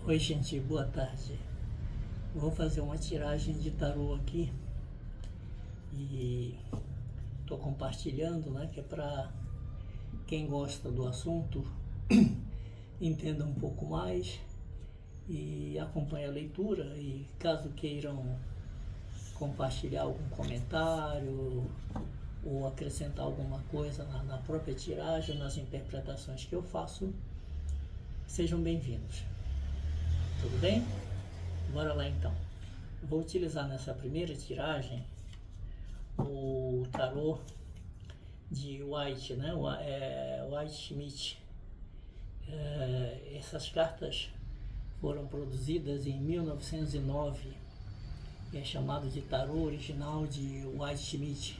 Oi, gente, boa tarde. Vou fazer uma tiragem de tarô aqui e estou compartilhando, né, que é para quem gosta do assunto entenda um pouco mais e acompanhe a leitura. E caso queiram compartilhar algum comentário ou acrescentar alguma coisa na própria tiragem, nas interpretações que eu faço, sejam bem-vindos. Tudo bem? Bora lá então. Vou utilizar nessa primeira tiragem o tarô de White, né? White Schmidt. Essas cartas foram produzidas em 1909 e é chamado de tarô original de White Schmidt.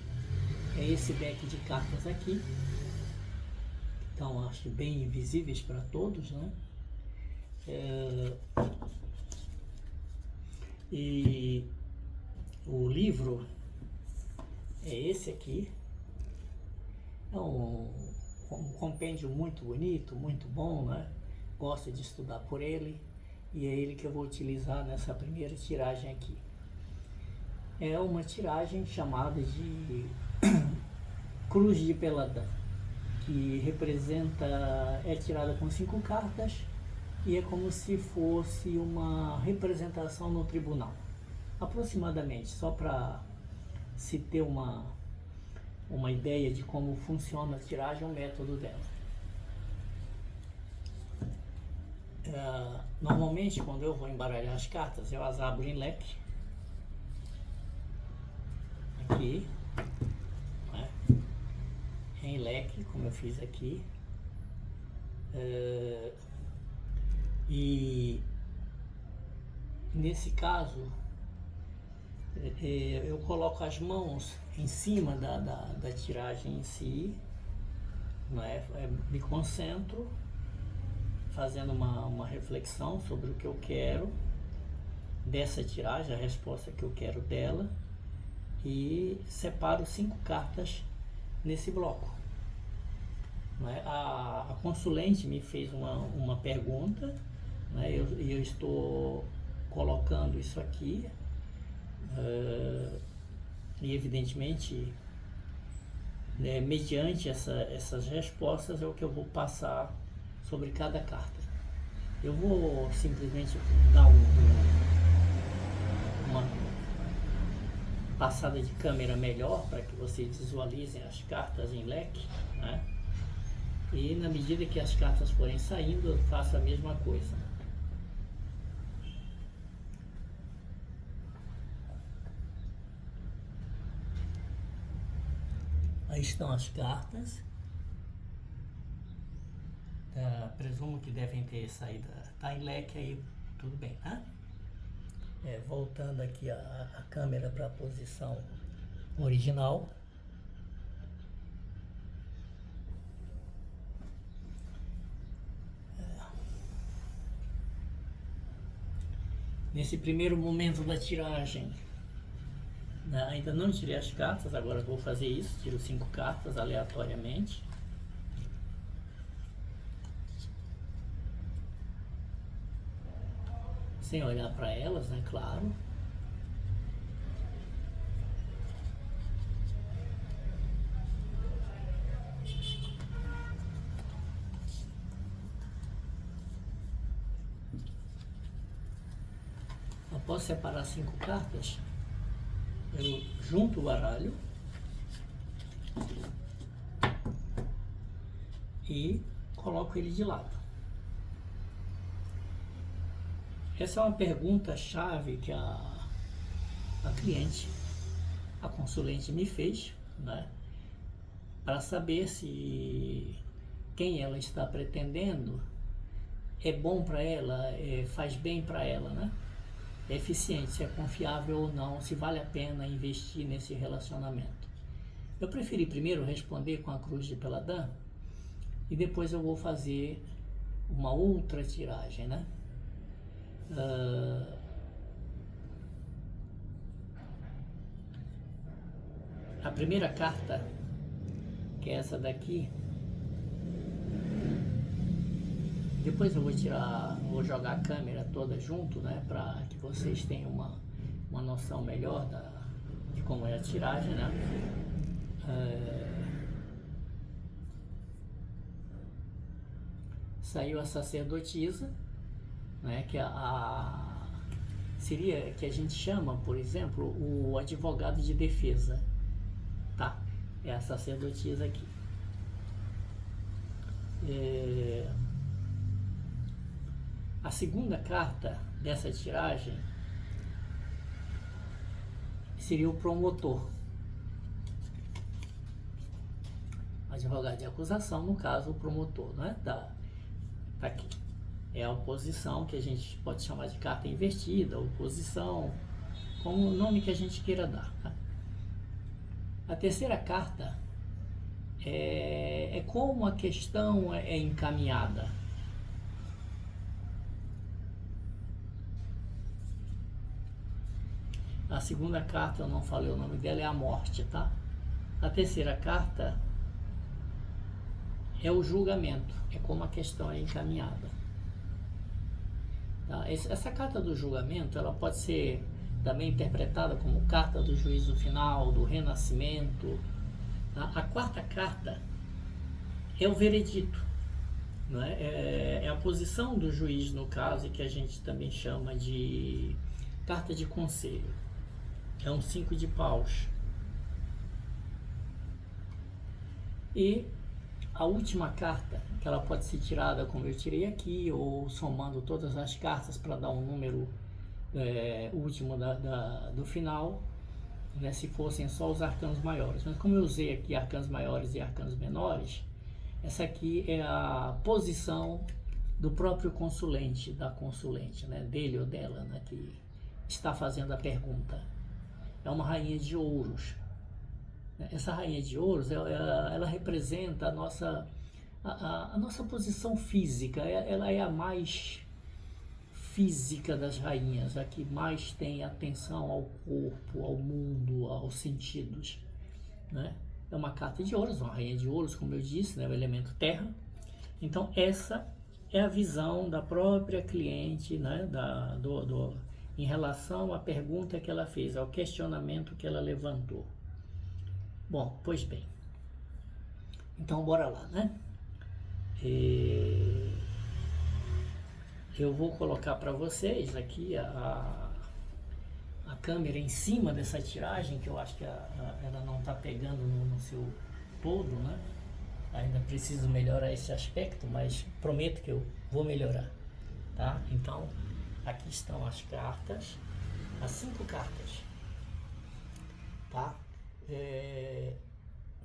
É esse deck de cartas aqui. Então, acho bem visíveis para todos, né? E o livro é esse aqui. É um compêndio muito bonito, muito bom, né? Gosto de estudar por ele e é ele que eu vou utilizar nessa primeira tiragem aqui. É uma tiragem chamada de Cruz de Peladã, que representa, é tirada com 5 cartas e é como se fosse uma representação no tribunal, aproximadamente, só para se ter uma ideia de como funciona a tiragem, o método dela. Normalmente, quando eu vou embaralhar as cartas, eu as abro em leque, aqui, né? Em leque, como eu fiz aqui, e nesse caso eu coloco as mãos em cima da tiragem em si, né? Me concentro fazendo uma reflexão sobre o que eu quero dessa tiragem, a resposta que eu quero dela, e separo 5 cartas nesse bloco. Né? A consulente me fez uma pergunta, né? Eu estou colocando isso aqui, e evidentemente, né, mediante essas respostas é o que eu vou passar sobre cada carta. Eu vou simplesmente dar uma passada de câmera melhor para que vocês visualizem as cartas em leque, né? E na medida que as cartas forem saindo, eu faço a mesma coisa. Aí estão as cartas. Presumo que devem ter saído. Tá em leque aí, tudo bem, né? Voltando aqui a câmera para a posição original. Nesse primeiro momento da tiragem, né, ainda não tirei as cartas, agora vou fazer isso, tiro 5 cartas aleatoriamente. Sem olhar para elas, né, claro. Após separar 5 cartas, eu junto o baralho e coloco ele de lado. Essa é uma pergunta-chave que a cliente, a consulente, me fez, né, para saber se quem ela está pretendendo é bom para ela, faz bem para ela, né? É eficiente, se é confiável ou não, se vale a pena investir nesse relacionamento. Eu preferi primeiro responder com a Cruz de Peladã e depois eu vou fazer uma outra tiragem, né? A primeira carta, que é essa daqui, Depois eu vou tirar, vou jogar a câmera toda junto, né, para que vocês tenham uma noção melhor de como é a tiragem, né. Saiu a sacerdotisa, né, que seria que a gente chama, por exemplo, o advogado de defesa, tá? É a sacerdotisa aqui. A segunda carta dessa tiragem seria o promotor, advogado de acusação, no caso o promotor, né? Tá aqui. É a oposição, que a gente pode chamar de carta invertida, oposição, como o nome que a gente queira dar. Tá? A terceira carta é como a questão é encaminhada. A segunda carta, eu não falei o nome dela, é a morte, tá? A terceira carta é o julgamento, é como a questão é encaminhada. Tá? Essa carta do julgamento, ela pode ser também interpretada como carta do juízo final, do renascimento. Tá? A quarta carta é o veredito, não é? É a posição do juiz, no caso, que a gente também chama de carta de conselho. É um 5 de paus. E a última carta, que ela pode ser tirada como eu tirei aqui, ou somando todas as cartas para dar um número último do final, né, se fossem só os arcanos maiores. Mas como eu usei aqui arcanos maiores e arcanos menores, essa aqui é a posição do próprio consulente, da consulente, né, dele ou dela, né, que está fazendo a pergunta. É uma rainha de ouros. Essa rainha de ouros, ela representa a nossa posição física. Ela é a mais física das rainhas, a que mais tem atenção ao corpo, ao mundo, aos sentidos, né? É uma carta de ouros, uma rainha de ouros, como eu disse, né? O elemento terra. Então essa é a visão da própria cliente, né? Em relação à pergunta que ela fez, ao questionamento que ela levantou. Bom, pois bem. Então bora lá, né? Eu vou colocar para vocês aqui a câmera em cima dessa tiragem, que eu acho que ela não está pegando no seu todo, né? Ainda preciso melhorar esse aspecto, mas prometo que eu vou melhorar, tá? Então, aqui estão as cartas, as 5 cartas, tá?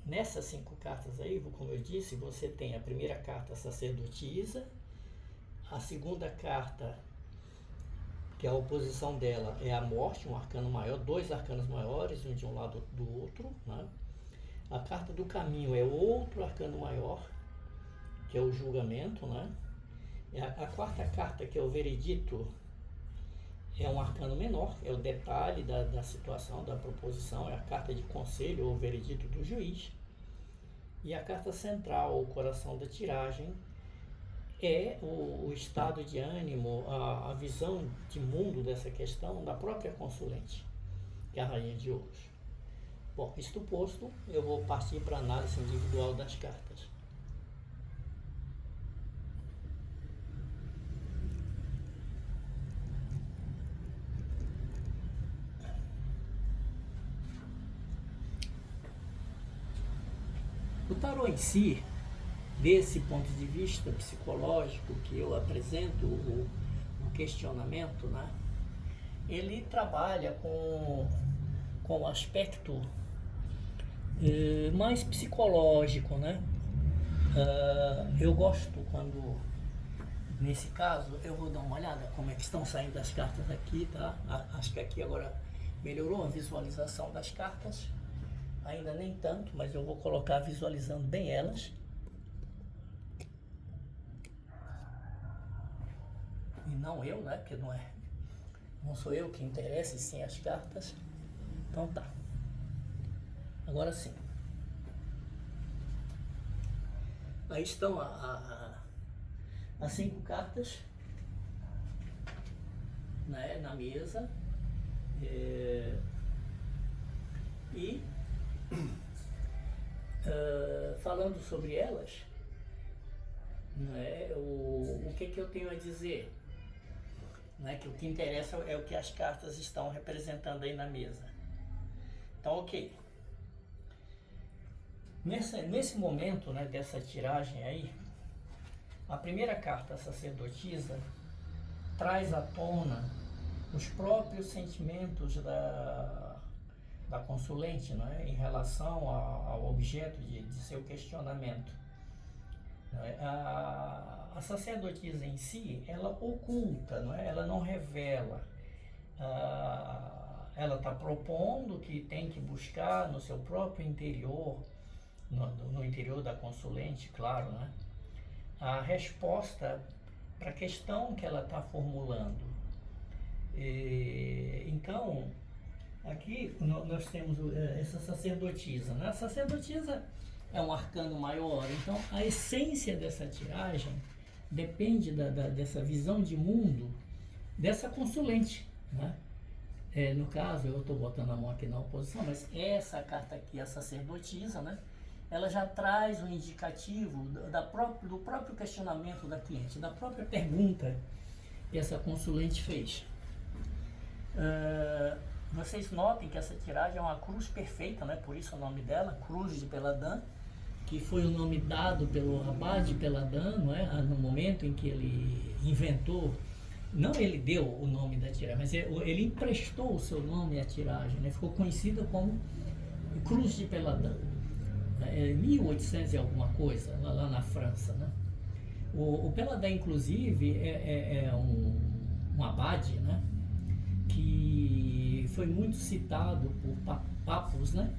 Nessas 5 cartas aí, como eu disse, você tem a primeira carta, sacerdotisa, a segunda carta, que a oposição dela é a morte, um arcano maior, 2 arcanos maiores, um de um lado do outro, né? A carta do caminho é outro arcano maior, que é o julgamento, né? A quarta carta, que é o veredito, é um arcano menor, é o detalhe da situação, da proposição, é a carta de conselho ou veredito do juiz. E a carta central, o coração da tiragem, é o estado de ânimo, a visão de mundo dessa questão da própria consulente, que é a rainha de ouros. Bom, isto posto, eu vou partir para a análise individual das cartas. O tarô em si, desse ponto de vista psicológico que eu apresento, o questionamento, né? Ele trabalha com o aspecto mais psicológico, né? Eu gosto quando, nesse caso, eu vou dar uma olhada como é que estão saindo as cartas aqui, tá? Acho que aqui agora melhorou a visualização das cartas, ainda nem tanto, mas eu vou colocar visualizando bem elas. E não eu, né? Porque não sou eu que interessa, e sim as cartas. Então tá. Agora sim. Aí estão as 5 cartas, né, na mesa, e falando sobre elas, né, o que eu tenho a dizer, né, que o que interessa é o que as cartas estão representando aí na mesa. Então, ok. Nesse momento, né, dessa tiragem aí, a primeira carta, a sacerdotisa, traz à tona os próprios sentimentos da consulente, né, em relação ao objeto de seu questionamento. A sacerdotisa em si, ela oculta, não é? Ela não revela. Ela está propondo que tem que buscar no seu próprio interior, no interior da consulente, claro, né, a resposta para a questão que ela está formulando. Então, aqui nós temos essa sacerdotisa, né? A sacerdotisa é um arcano maior, então a essência dessa tiragem depende dessa visão de mundo dessa consulente, né? No caso, eu estou botando a mão aqui na oposição, mas essa carta aqui, a sacerdotisa, né, ela já traz um indicativo do próprio questionamento da cliente, da própria pergunta que essa consulente fez. Vocês notem que essa tiragem é uma cruz perfeita, né? Por isso o nome dela, Cruz de Peladan, que foi o nome dado pelo Abade Peladan, não é? No momento em que ele inventou, não ele deu o nome da tiragem, mas ele emprestou o seu nome à tiragem, né? Ficou conhecida como Cruz de Peladan. 1800 e alguma coisa, lá na França, né? O Peladan, inclusive, é um abade, né, que foi muito citado por Papus, né,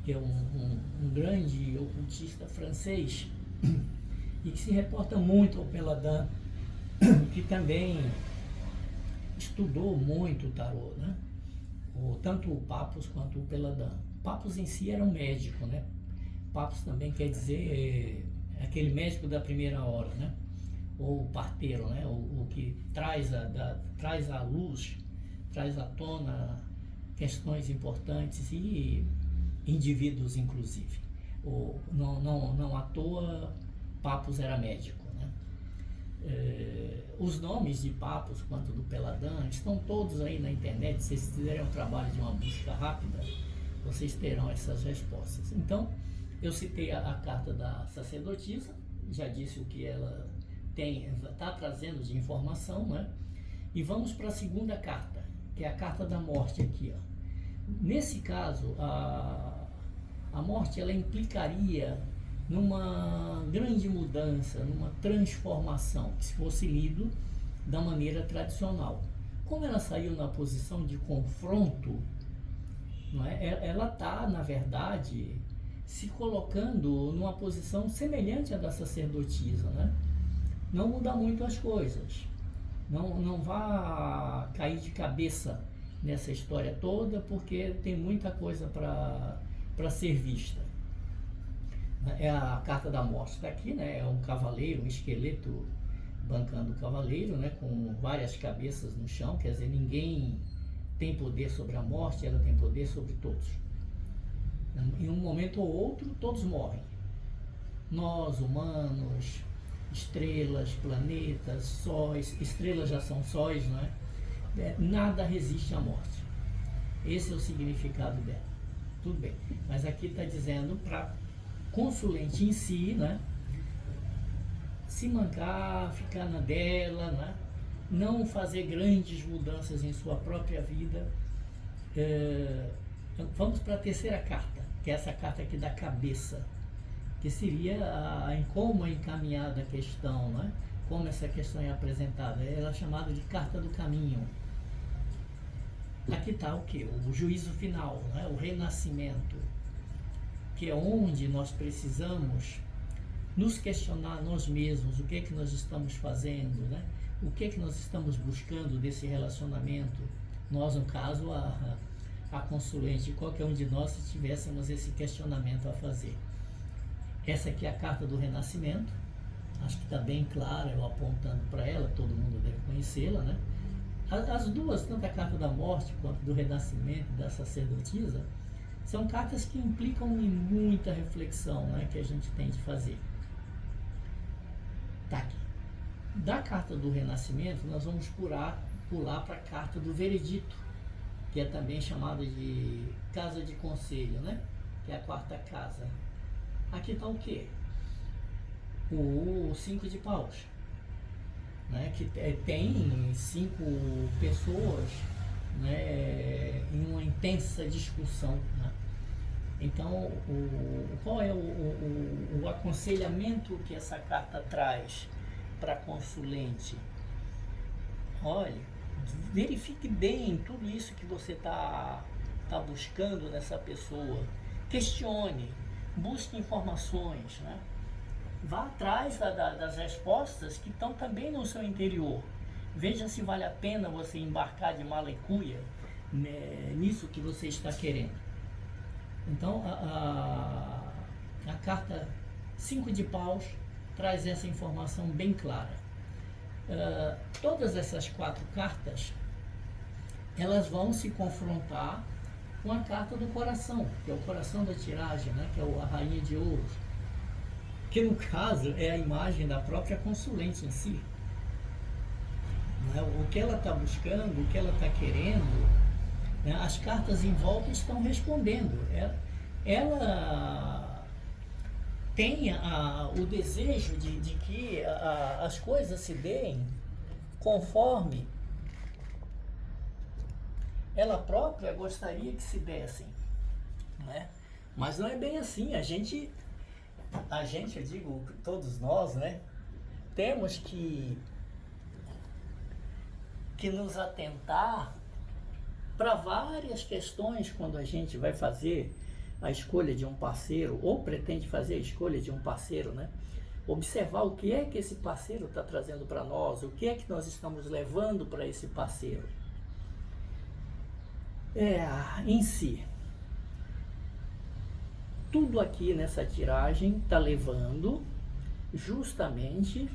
que é um grande ocultista francês, e que se reporta muito ao Peladan, que também estudou muito o tarô, né? Tanto o Papus quanto o Peladan. Papus em si era um médico, né? Papus também quer dizer aquele médico da primeira hora, né? Ou parteiro, né? O que traz à luz, traz à tona questões importantes e indivíduos, inclusive. Não à toa, Papus era médico, né? Os nomes de Papus quanto do Peladan estão todos aí na internet. Se vocês fizerem um trabalho de uma busca rápida, vocês terão essas respostas. Então, eu citei a carta da sacerdotisa, já disse o que ela está trazendo de informação, né? E vamos para a segunda carta, que é a carta da morte aqui, ó. Nesse caso, a morte, ela implicaria numa grande mudança, numa transformação, se fosse lido da maneira tradicional. Como ela saiu na posição de confronto, não é? Ela está, na verdade, se colocando numa posição semelhante à da sacerdotisa, né? Não muda muito as coisas. Não vá cair de cabeça nessa história toda, porque tem muita coisa para ser vista. É a carta da morte, está aqui, né? É um cavaleiro, um esqueleto bancando o cavaleiro, né? Com várias cabeças no chão, quer dizer, ninguém tem poder sobre a morte, ela tem poder sobre todos. Em um momento ou outro, todos morrem. Nós, humanos, estrelas, planetas, sóis, estrelas já são sóis, não é? Nada resiste à morte. Esse é o significado dela. Tudo bem. Mas aqui está dizendo para consulente em si, né? Se mancar, ficar na dela, né? Não fazer grandes mudanças em sua própria vida. Vamos para a terceira carta, que é essa carta aqui da cabeça, que seria em como é encaminhada a questão, né? Como essa questão é apresentada. Ela é chamada de carta do caminho. Aqui está o que? O juízo final, né? O renascimento, que é onde nós precisamos nos questionar nós mesmos, o que é que nós estamos fazendo, né? O que é que nós estamos buscando desse relacionamento. Nós, no caso, a consulente, qualquer um de nós, se tivéssemos esse questionamento a fazer. Essa aqui é a carta do renascimento, Acho que está bem clara, eu apontando para ela, todo mundo deve conhecê-la, né? As duas, tanto a carta da morte quanto do renascimento, da sacerdotisa, são cartas que implicam em muita reflexão, né, que a gente tem de fazer. Tá aqui. Da carta do renascimento, nós vamos pular para a carta do veredito, que é também chamada de casa de conselho, né? Que é a quarta casa. Aqui está o quê? O 5 de paus, né? Que tem 5 pessoas, né, em uma intensa discussão, né? Então, qual é o aconselhamento que essa carta traz para a consulente? Olha, verifique bem tudo isso que você está buscando nessa pessoa. Questione, busque informações, né? Vá atrás das respostas que estão também no seu interior. Veja se vale a pena você embarcar de mala e cuia, né, nisso que você está querendo. Então, a carta 5 de paus traz essa informação bem clara. Todas essas 4 cartas, elas vão se confrontar com a carta do coração, que é o coração da tiragem, né? Que é a rainha de ouros, que no caso é a imagem da própria consulente em si. Né? O que ela está buscando, o que ela está querendo, né? As cartas em volta estão respondendo. Ela tem o desejo de que as coisas se deem conforme ela própria gostaria que se dessem, né? Mas não é bem assim. A gente, eu digo, todos nós, né, temos que nos atentar para várias questões quando a gente vai fazer a escolha de um parceiro, ou pretende fazer a escolha de um parceiro, né? Observar o que é que esse parceiro está trazendo para nós, o que é que nós estamos levando para esse parceiro. Em si, tudo aqui nessa tiragem está levando justamente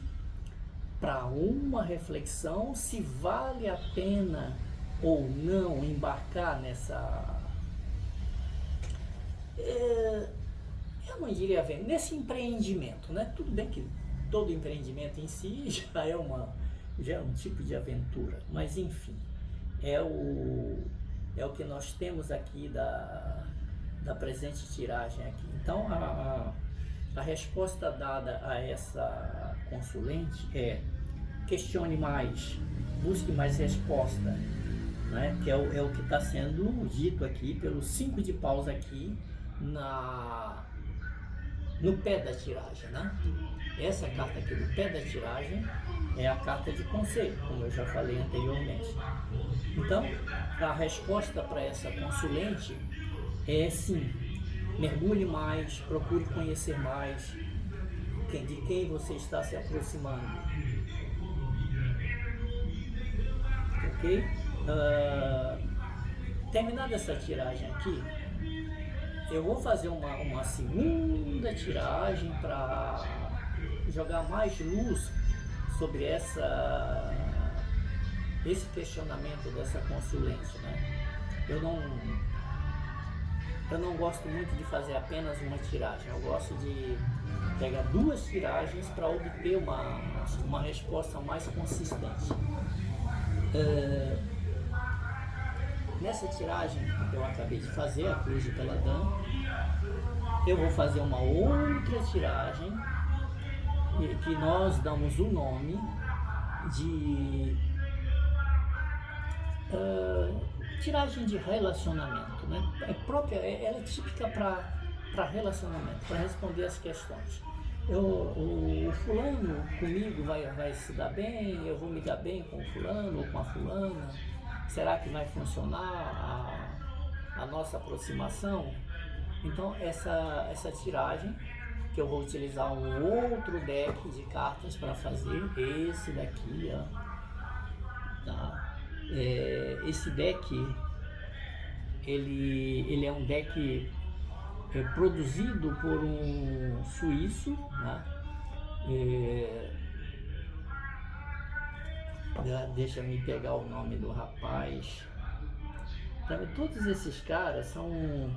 para uma reflexão se vale a pena ou não embarcar nessa... eu não diria nesse empreendimento, né? Tudo bem que todo empreendimento em si já é um tipo de aventura, mas enfim, é o que nós temos aqui da presente tiragem aqui. Então, a resposta dada a essa consulente é: questione mais, busque mais resposta, né? Que é o que está sendo dito aqui pelo 5 de paus aqui no pé da tiragem, né? Essa carta aqui do pé da tiragem é a carta de conselho, como eu já falei anteriormente. Então, a resposta para essa consulente é sim, mergulhe mais, procure conhecer mais de quem você está se aproximando. Ok? Terminada essa tiragem aqui, eu vou fazer uma segunda tiragem para jogar mais luz sobre esse questionamento dessa consulente, né? Eu não gosto muito de fazer apenas uma tiragem, eu gosto de pegar 2 tiragens para obter uma resposta mais consistente. Nessa tiragem que eu acabei de fazer, a Cruz de Peladão, eu vou fazer uma outra tiragem que nós damos o nome de tiragem de relacionamento, né? Ela é típica para relacionamento, para responder as questões. O fulano comigo vai se dar bem, eu vou me dar bem com o fulano ou com a fulana, será que vai funcionar a nossa aproximação? Então essa tiragem, que eu vou utilizar um outro deck de cartas para fazer, esse daqui, ó, tá? Esse deck, ele é um deck produzido por um suíço, né? É, deixa-me pegar o nome do rapaz. Todos esses caras são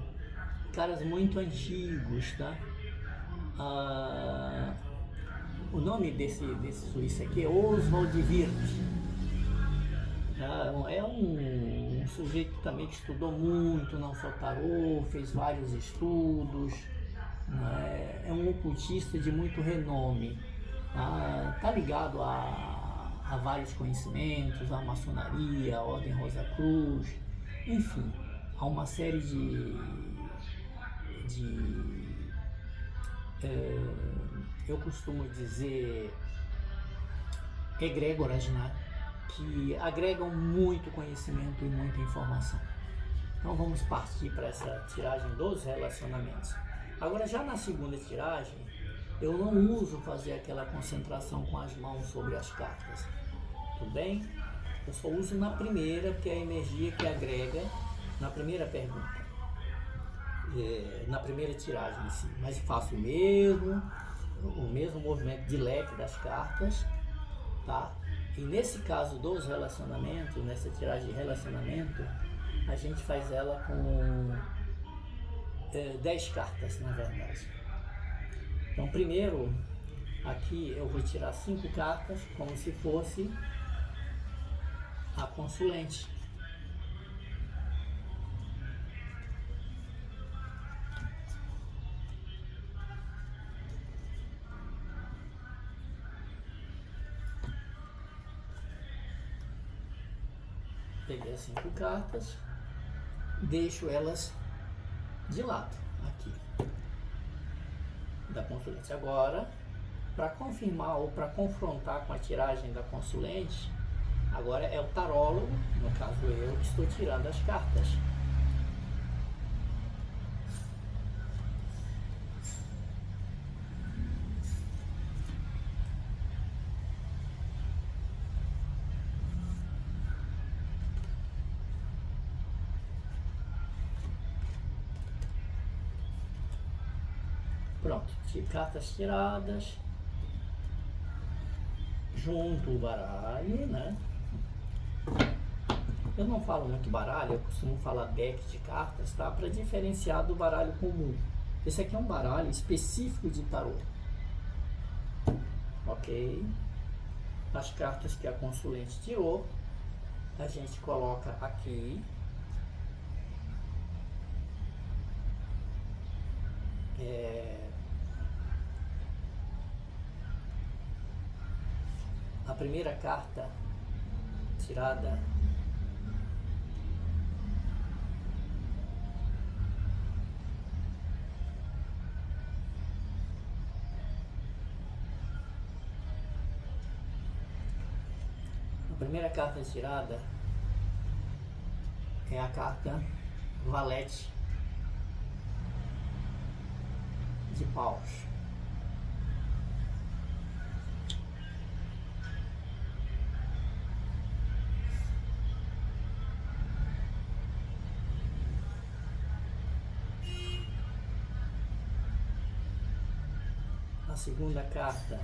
caras muito antigos, tá? Ah, o nome desse suíço aqui é Oswald Wirth. É um sujeito também que estudou muito, não só tarô, fez vários estudos, né? É um ocultista de muito renome, tá ligado a vários conhecimentos, a maçonaria, a Ordem Rosa Cruz, enfim, há uma série de eu costumo dizer egrégoras, né? Que agregam muito conhecimento e muita informação. Então vamos partir para essa tiragem dos relacionamentos. Agora, já na segunda tiragem, eu não uso fazer aquela concentração com as mãos sobre as cartas, tudo bem? Eu só uso na primeira, porque é a energia que agrega na primeira pergunta, na primeira tiragem em si. Mas faço o mesmo movimento de leque das cartas, tá? E nesse caso dos relacionamentos, nessa tiragem de relacionamento, a gente faz ela com 10 cartas, na verdade. Então, primeiro, aqui eu vou tirar 5 cartas, como se fosse a consulente. Peguei as 5 cartas, deixo elas de lado, aqui, da consulente. Agora, para confirmar ou para confrontar com a tiragem da consulente, agora é o tarólogo, no caso eu, que estou tirando as cartas. Pronto, cartas tiradas, junto o baralho, né? Eu não falo muito baralho, eu costumo falar deck de cartas, tá? Para diferenciar do baralho comum. Esse aqui é um baralho específico de tarô. Ok? As cartas que a consulente tirou, a gente coloca aqui. A primeira carta tirada é a carta Valete de Paus. A segunda carta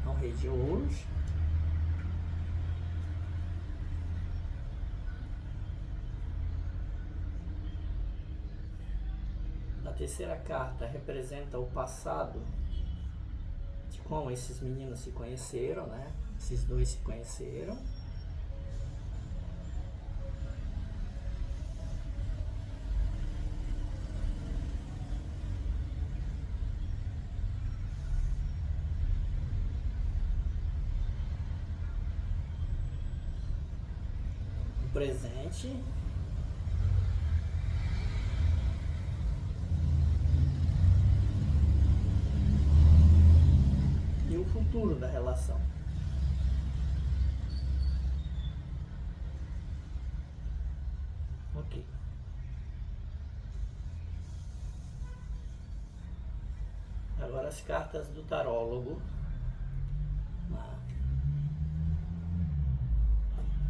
é o Rei de Ouros. A terceira carta representa o passado de como esses meninos se conheceram, né? Esses dois se conheceram. O presente. E o futuro da relação. Ok. Agora as cartas do tarólogo.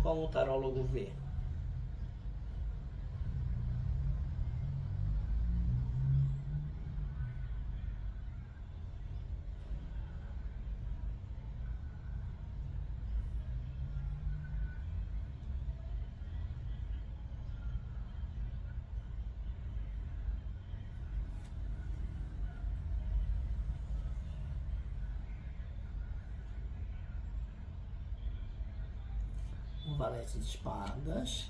Como o tarólogo vê? valete de espadas.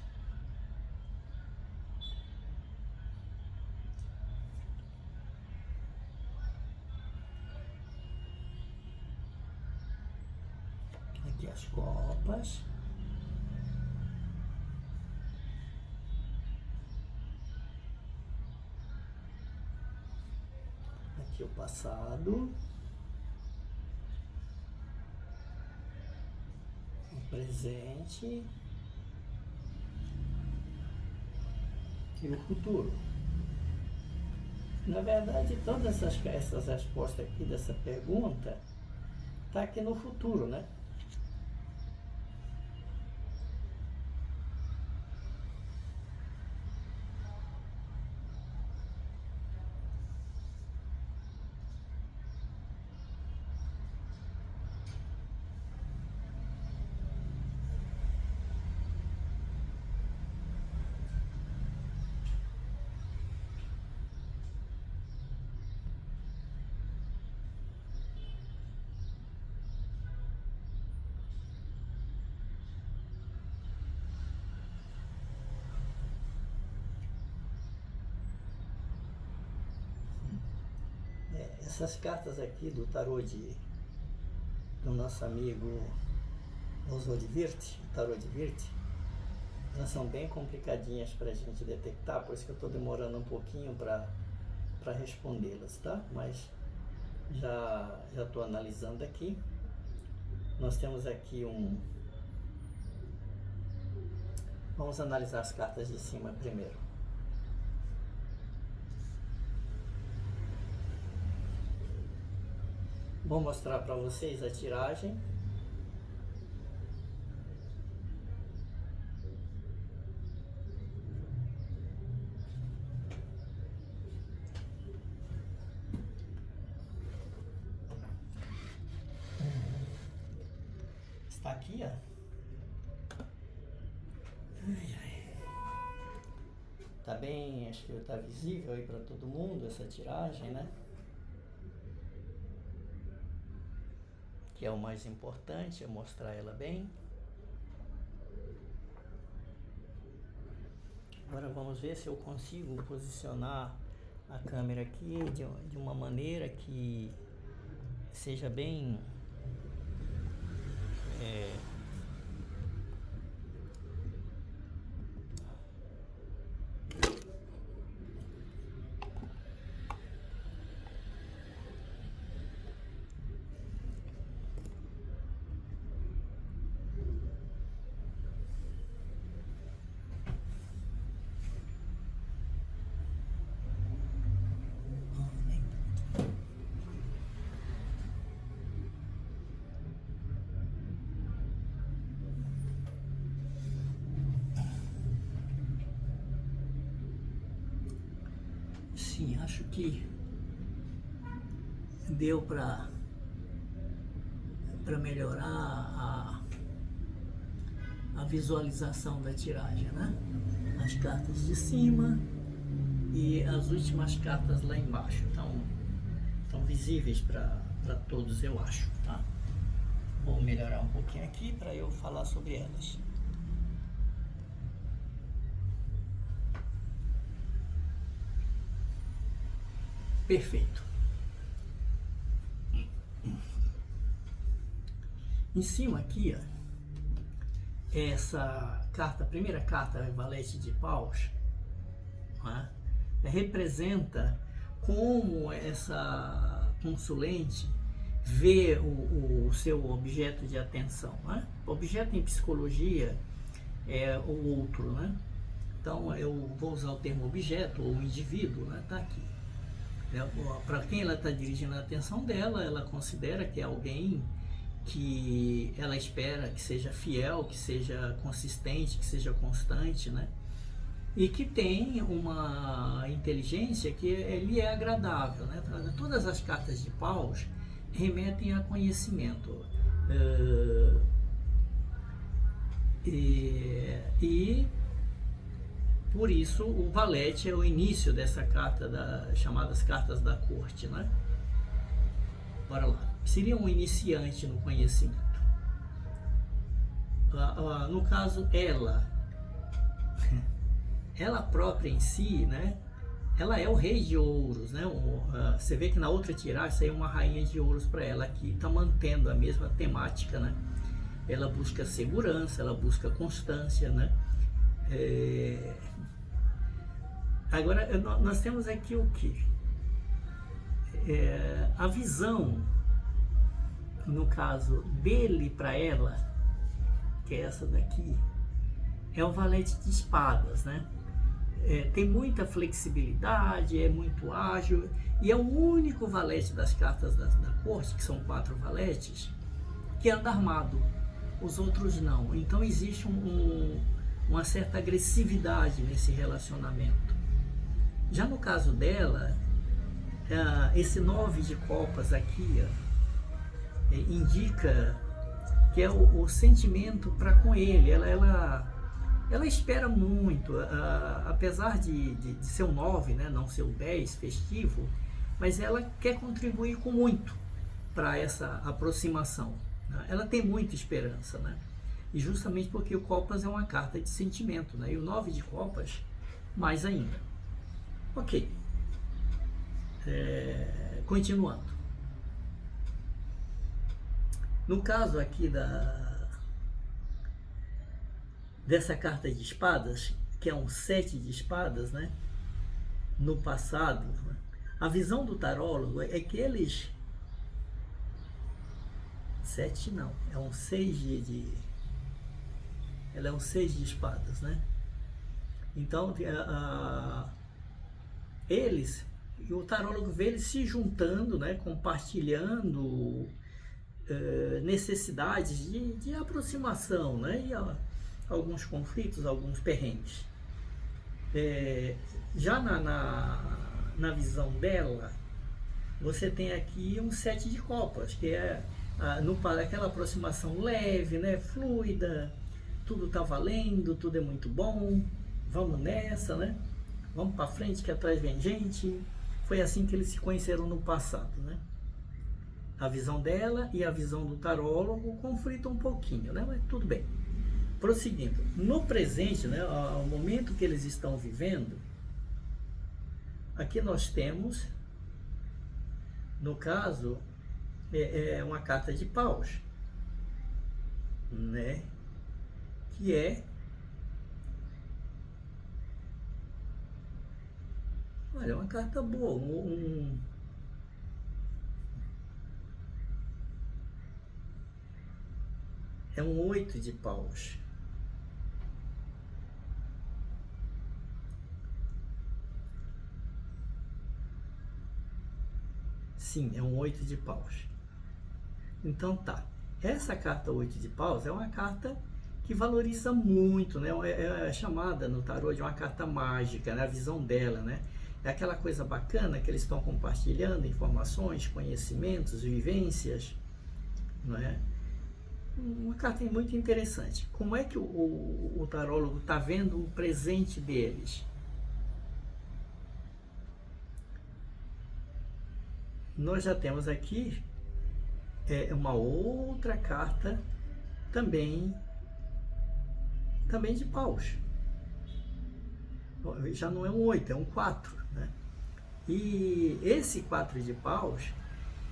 Aqui as copas. Aqui o passado. O presente. E o futuro. Na verdade, todas essas respostas aqui dessa pergunta tá aqui no futuro, né? Essas cartas aqui do tarô do nosso amigo Oswald Wirth, o tarô de Wirth, elas são bem complicadinhas para a gente detectar, por isso que eu estou demorando um pouquinho para respondê-las, tá? Mas já estou analisando aqui. Nós temos aqui Vamos analisar as cartas de cima primeiro. Vou mostrar para vocês a tiragem. Está aqui, ó. Tá bem, acho que tá visível aí para todo mundo essa tiragem, né? Que é o mais importante, é mostrar ela bem. Agora vamos ver se eu consigo posicionar a câmera aqui de uma maneira que seja bem sim, acho que deu para melhorar a visualização da tiragem, né? As cartas de cima e as últimas cartas lá embaixo estão visíveis para todos, eu acho, tá? Vou melhorar um pouquinho aqui para eu falar sobre elas. Perfeito. Em cima aqui, ó, essa carta, a primeira carta, a valete de paus, né, representa como essa consulente vê o seu objeto de atenção, né? O objeto em psicologia é o outro, né? Então eu vou usar o termo objeto ou indivíduo, né? Tá aqui. Para quem ela está dirigindo a atenção dela, ela considera que é alguém que ela espera que seja fiel, que seja consistente, que seja constante, né? E que tem uma inteligência que lhe é agradável, né? Todas as cartas de paus remetem a conhecimento. E por isso o valete é o início dessa carta, chamadas cartas da corte, né? Bora lá. Seria um iniciante no conhecimento. no caso, ela própria em si, né? Ela é o rei de ouros, né? Você vê que na outra tiragem saiu uma rainha de ouros para ela aqui, está mantendo a mesma temática, né? Ela busca segurança, ela busca constância, né? Agora, nós temos aqui o que? A visão, no caso dele para ela, que é essa daqui, é o valete de espadas, né? Tem muita flexibilidade, é muito ágil, e é o único valete das cartas da corte, que são 4 valetes, que anda armado. Os outros não. Então existe uma certa agressividade nesse relacionamento. Já no caso dela, esse 9 de copas aqui indica que é o sentimento para com ele. Ela espera muito, apesar de ser um 9, né, não ser o 10 festivo, mas ela quer contribuir com muito para essa aproximação. Né? Ela tem muita esperança, né? E justamente porque o Copas é uma carta de sentimento, né? E o 9 de Copas, mais ainda. Ok. Continuando. No caso aqui dessa carta de espadas, que é um 7 de espadas, né? No passado, né? A visão do tarólogo é que eles... 7 não, é um 6 ela é um 6 de espadas, né? Então, o tarólogo vê eles se juntando, né? Compartilhando necessidades de aproximação, né? E alguns conflitos, alguns perrengues. Já na visão dela, você tem aqui um 7 de copas, que é aquela aproximação leve, né? Fluida, tudo tá valendo, tudo é muito bom, vamos nessa, né? Vamos para frente que atrás vem gente. Foi assim que eles se conheceram no passado, né? A visão dela e a visão do tarólogo conflitam um pouquinho, né? Mas tudo bem. Prosseguindo, no presente, né, ao momento que eles estão vivendo, aqui nós temos, no caso, uma carta de paus, né, que olha, uma carta boa, é um 8 de paus. Sim, é um 8 de paus. Então tá, essa carta 8 de paus é uma carta que valoriza muito, né? É chamada no tarô de uma carta mágica, né? A visão dela, né? É aquela coisa bacana que eles estão compartilhando informações, conhecimentos, vivências, não é? Uma carta muito interessante. Como é que o tarólogo está vendo o presente deles? Nós já temos aqui uma outra carta também de paus. Já não é um 8, é um 4, né? E esse 4 de paus,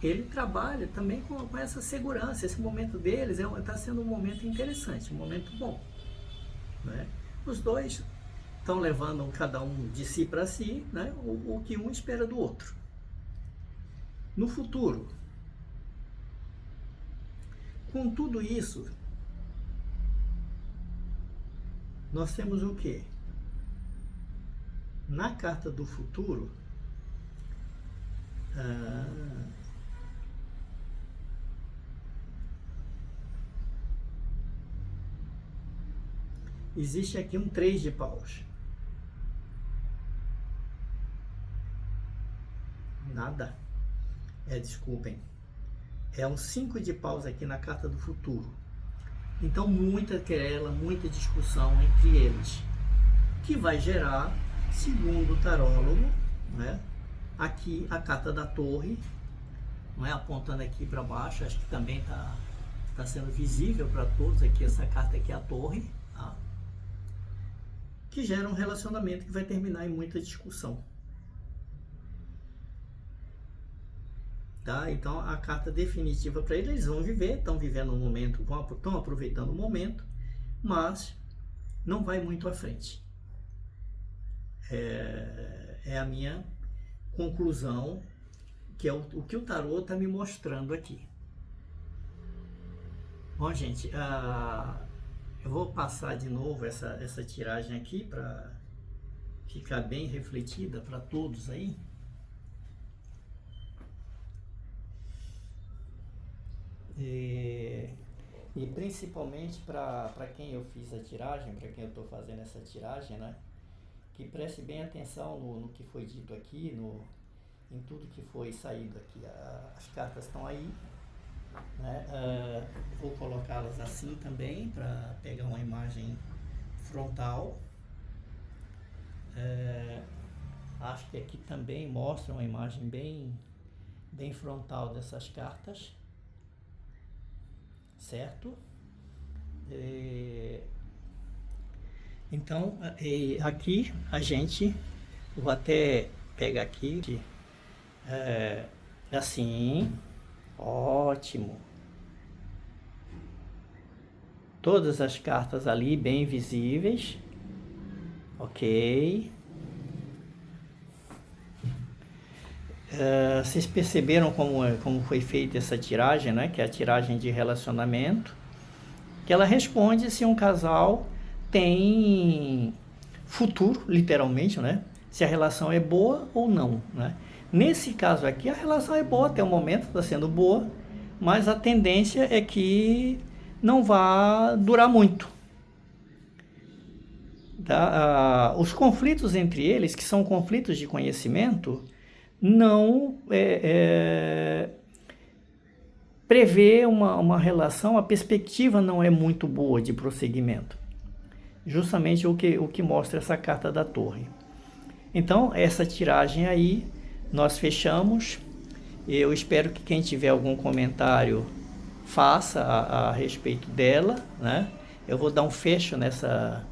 ele trabalha também com essa segurança. Esse momento deles está sendo um momento interessante, um momento bom, né? Os dois estão levando cada um de si para si, né? O que um espera do outro. No futuro, com tudo isso, nós temos o quê? Na carta do futuro, existe aqui um 3 de paus. Nada. Desculpem. É um 5 de paus aqui na carta do futuro. Então, muita querela, muita discussão entre eles, que vai gerar, segundo o tarólogo, né, aqui a carta da torre, não é, apontando aqui para baixo, acho que também está está sendo visível para todos aqui, essa carta aqui é a Torre, tá? Que gera um relacionamento que vai terminar em muita discussão. Tá? Então a carta definitiva para eles vão viver, estão vivendo um momento, estão aproveitando o momento, mas não vai muito à frente. É a minha conclusão, que é o que o tarô está me mostrando aqui. Bom, gente, eu vou passar de novo essa tiragem aqui para ficar bem refletida para todos aí. E principalmente para quem eu fiz a tiragem, para quem eu estou fazendo essa tiragem, né? Que preste bem atenção no que foi dito aqui, em tudo que foi saído aqui. As cartas estão aí, né? Vou colocá-las assim também para pegar uma imagem frontal. Acho que aqui também mostra uma imagem bem frontal dessas cartas, certo? Então, aqui a gente, vou até pegar aqui, assim, ótimo. Todas as cartas ali bem visíveis, ok. Vocês perceberam como foi feita essa tiragem, né? Que é a tiragem de relacionamento, que ela responde se um casal tem futuro, literalmente, né? Se a relação é boa ou não, né? Nesse caso aqui, a relação é boa, até o momento está sendo boa, mas a tendência é que não vá durar muito. Tá? Os conflitos entre eles, que são conflitos de conhecimento, não prevê uma relação, a perspectiva não é muito boa de prosseguimento. Justamente o que mostra essa carta da Torre. Então, essa tiragem aí, nós fechamos. Eu espero que quem tiver algum comentário faça a respeito dela, né? Eu vou dar um fecho nessa...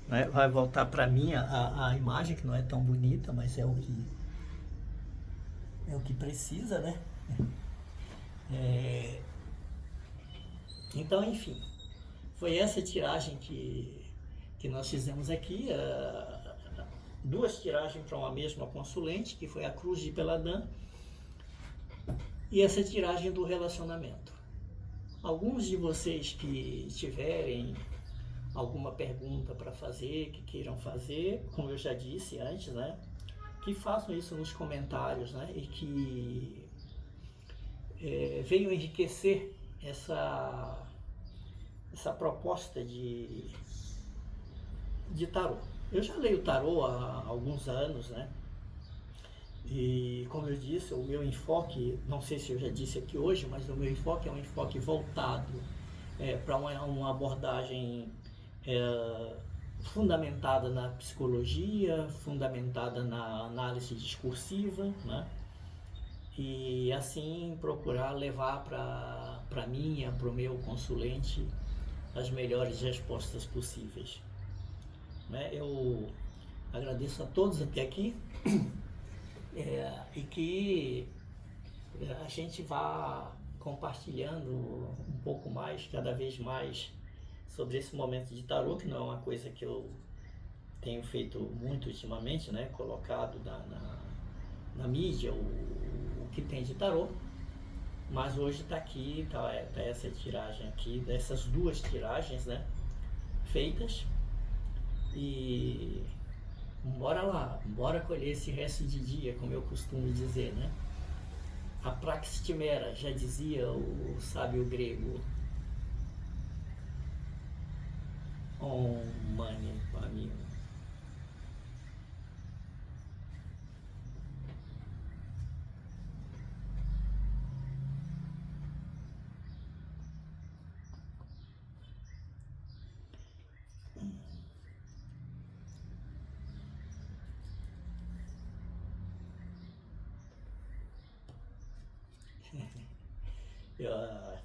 Né? Vai voltar para mim a imagem, que não é tão bonita, mas é o que precisa, né? Então, enfim, foi essa tiragem que nós fizemos aqui, duas tiragens para uma mesma consulente, que foi a Cruz de Peladã, e essa tiragem do relacionamento. Alguns de vocês que tiverem alguma pergunta para fazer, que queiram fazer, como eu já disse antes, né, que façam isso nos comentários, né, e que venham enriquecer essa proposta de tarô. Eu já leio tarô há alguns anos, né? E como eu disse, o meu enfoque, não sei se eu já disse aqui hoje, mas o meu enfoque é um enfoque voltado para uma abordagem fundamentada na psicologia, fundamentada na análise discursiva, né? E assim procurar levar para mim, para o meu consulente, as melhores respostas possíveis. Né? Eu agradeço a todos até aqui e que a gente vá compartilhando um pouco mais, cada vez mais, sobre esse momento de tarô, que não é uma coisa que eu tenho feito muito ultimamente, né? Colocado na mídia o que tem de tarô, mas hoje está aqui, tá essa tiragem aqui, dessas duas tiragens, né? Feitas. E bora lá, bora colher esse resto de dia, como eu costumo dizer, né? A praxtimera, já dizia o sábio grego. Om Mani Padme. Ah,